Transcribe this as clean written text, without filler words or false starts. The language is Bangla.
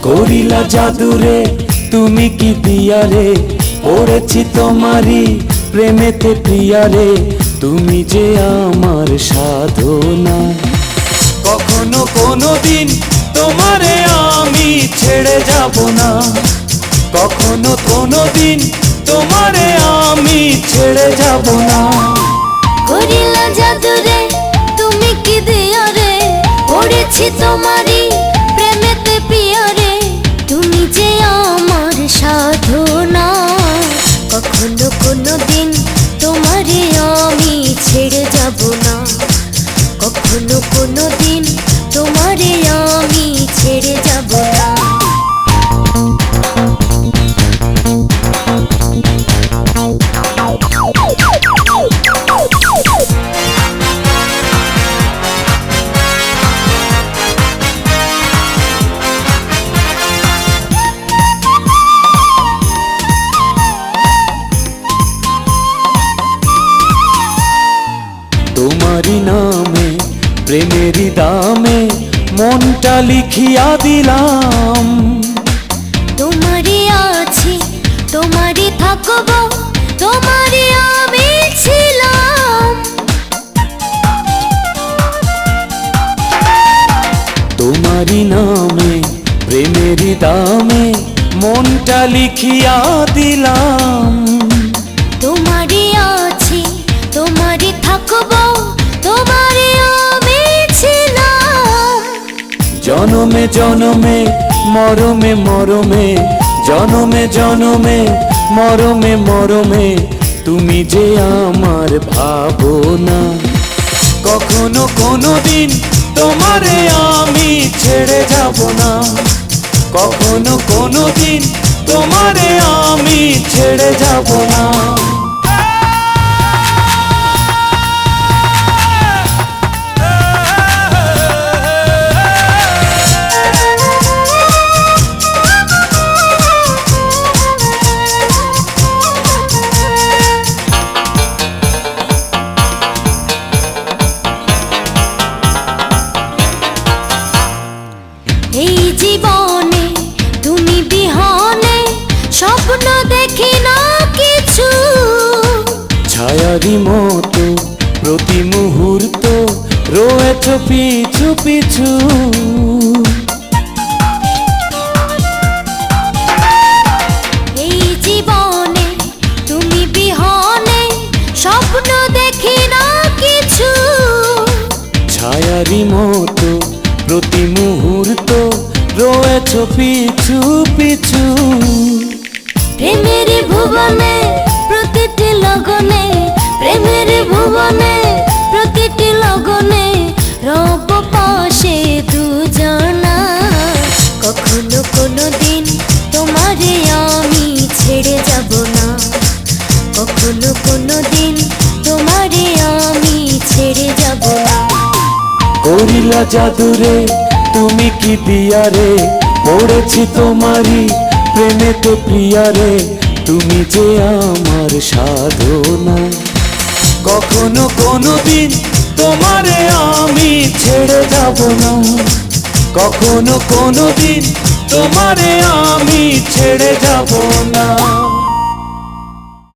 করিলা জাদুরে তুমি কি দিয়ারে, পড়েছি তোমারি প্রেমেতে প্রিয়ারে, তুমি যে আমার সাধনা। কখনো কোনো দিন তোমারে আমি ছেড়ে যাব না, কখনো কোনো দিন তোমারে আমি ছেড়ে যাব না। করিলা জাদুরে তুমি কি দিয়ারে, পড়েছি তোমারি প্রেমেতে প্রিয়ারে, তুমি যে আমার সাধনা। কখনো কোনো দিন তোমারে আমি ছেড়ে যাব না, কখনো কোনো দিন তোমারে আমি ছেড়ে যাব না। তোমারি নামে প্রেমেরই দামে মনটা লিখিয়া দিলাম। তোমারই আছি তোমারই থাকবো, তোমারই আমি ছিলাম। তোমারি নামে প্রেমেরই দামে মনটা লিখিয়া দিলাম। তোমারই আছি তোমারই থাকবো, তোমারই আমি ছিলাম। জনমে জনমে মরমে মরমে, জনমে জনমে মরমে মরমে, তুমি যে আমার ভাবনা। কখনো কোনো দিন তোমারে আমি ছেড়ে যাব না, কখনো কোনো দিন তোমারে আমি ছেড়ে যাব না। এই জীবনে তুমি বিহনে স্বপ্ন দেখি না কিছু, ছায়ারি মতো প্রতি মুহূর্ত রয়েছ পিছু পিছু। এই জীবনে তুমি বিহনে স্বপ্ন দেখি না কিছু, ছায়ারি মতো প্রতি মুহূর্ত রয়েছ পিছু পিছু। প্রেমের ভুবনে প্রতিটি লগনে, প্রেমের ভুবনে প্রতিটি লগনে রব পাশে দুজনা। কখনো কোনো দিন তোমারে আমি ছেড়ে যাব না, কখনো কোনো দিন তোমারে আমি ছেড়ে যাব না। করিলা জাদুরে তুমি কি দিয়ারে, পড়েছি তোমারি প্রেমেতে প্রিয়ারে, তুমি যে আমার সাধনা। কখনো কোনো দিন তোমারে আমি ছেড়ে যাব না, কখনো কোনো দিন তোমারে আমি ছেড়ে যাব